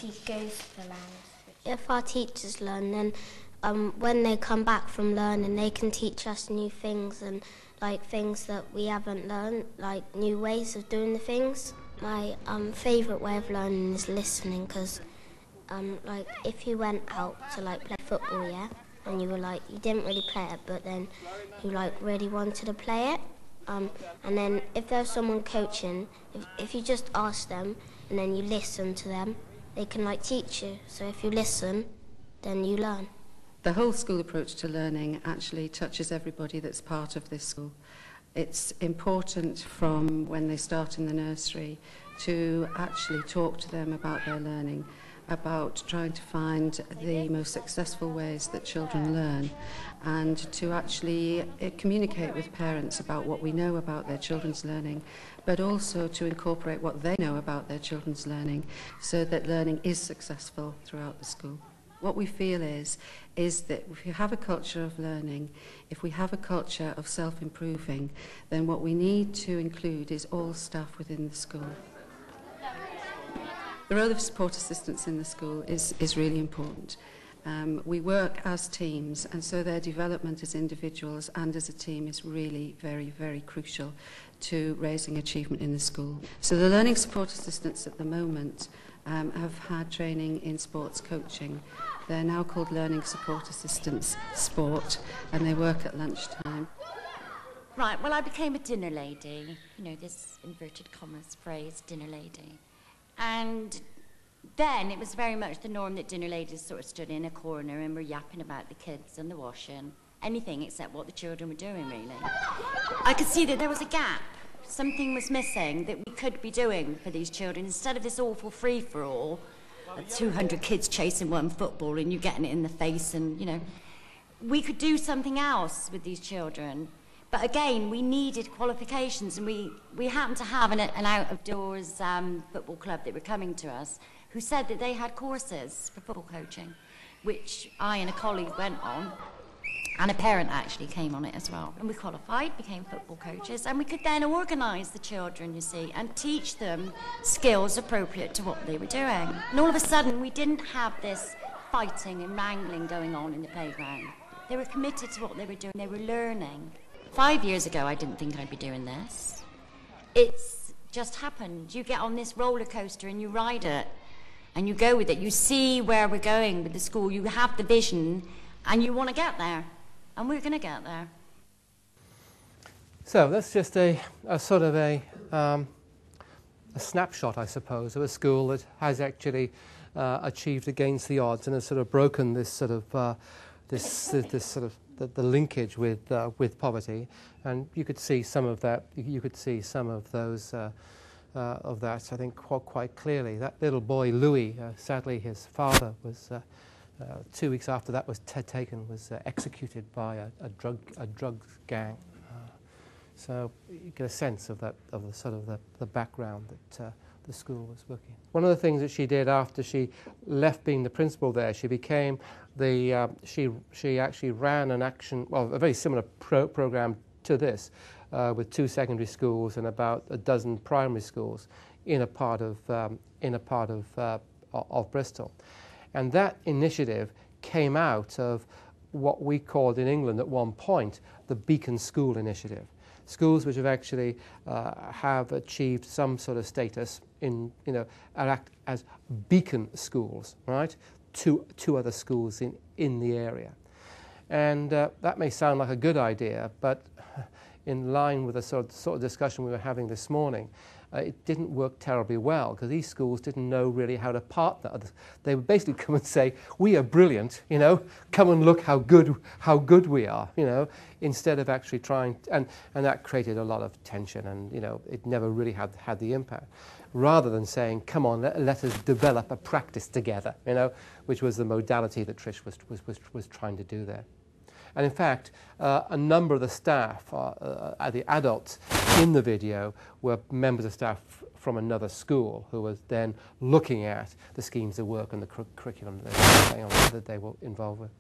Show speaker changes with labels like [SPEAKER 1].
[SPEAKER 1] he goes to the lands.
[SPEAKER 2] If our teachers learn, then when they come back from learning, they can teach us new things and like things that we haven't learned, like new ways of doing the things. My favourite way of learning is listening, because like if you went out to like play football, yeah, and you were like, you didn't really play it, but then you like really wanted to play it, and then if there's someone coaching, if you just ask them and then you listen to them, they can like teach you. So if you listen, then you learn.
[SPEAKER 3] The whole school approach to learning actually touches everybody that's part of this school. It's important from when they start in the nursery to actually talk to them about their learning, about trying to find the most successful ways that children learn, and to actually communicate with parents about what we know about their children's learning, but also to incorporate what they know about their children's learning so that learning is successful throughout the school. What we feel is that if you have a culture of learning, if we have a culture of self-improving, then what we need to include is all staff within the school. The role of support assistants in the school is really important. We work as teams, and so their development as individuals and as a team is really very, very crucial to raising achievement in the school. So the learning support assistants at the moment have had training in sports coaching. They're now called Learning Support Assistants Sport, and they work at lunchtime.
[SPEAKER 4] Right, well, I became a dinner lady, you know, this inverted commas phrase, dinner lady. And then it was very much the norm that dinner ladies sort of stood in a corner and were yapping about the kids and the washing, anything except what the children were doing, really. I could see that there was a gap. Something was missing that we could be doing for these children. Instead of this awful free-for-all, 200 kids chasing one football and you getting it in the face, and, you know, we could do something else with these children. But again, we needed qualifications, and we happened to have an out-of-doors football club that were coming to us who said that they had courses for football coaching, which I and a colleague went on, and a parent actually came on it as well. And we qualified, became football coaches, and we could then organise the children, you see, and teach them skills appropriate to what they were doing. And all of a sudden, we didn't have this fighting and wrangling going on in the playground. They were committed to what they were doing, they were learning. 5 years ago, I didn't think I'd be doing this. It's just happened. You get on this roller coaster and you ride it, and you go with it. You see where we're going with the school. You have the vision, and you want to get there. And we're going to get there.
[SPEAKER 5] So that's just a sort of a snapshot, I suppose, of a school that has actually achieved against the odds and has sort of broken this sort of this sort of the linkage with poverty. And you could see some of that. You could see some of those of that, I think, quite clearly. That little boy Louis, sadly, his father was. 2 weeks after that was taken, was executed by a drug gang. So you get a sense of that, of the sort of the background that the school was working. One of the things that she did after she left being the principal there, she became the she actually ran an action, well, a very similar program to this, with 2 secondary schools and about a dozen primary schools in a part of Bristol. And that initiative came out of what we called in England at one point the Beacon School Initiative. Schools which have actually have achieved some sort of status in, you know, act as beacon schools, right, to other schools in the area. And that may sound like a good idea, but in line with the sort of discussion we were having this morning, it didn't work terribly well because these schools didn't know really how to partner. They would basically come and say, "We are brilliant, you know, come and look how good we are," you know, instead of actually trying. And that created a lot of tension, and, you know, it never really had the impact. Rather than saying, "Come on, let us develop a practice together," you know, which was the modality that Trish was trying to do there. And in fact, a number of the staff, the adults in the video, were members of staff from another school who was then looking at the schemes of work and the curriculum that they were involved with.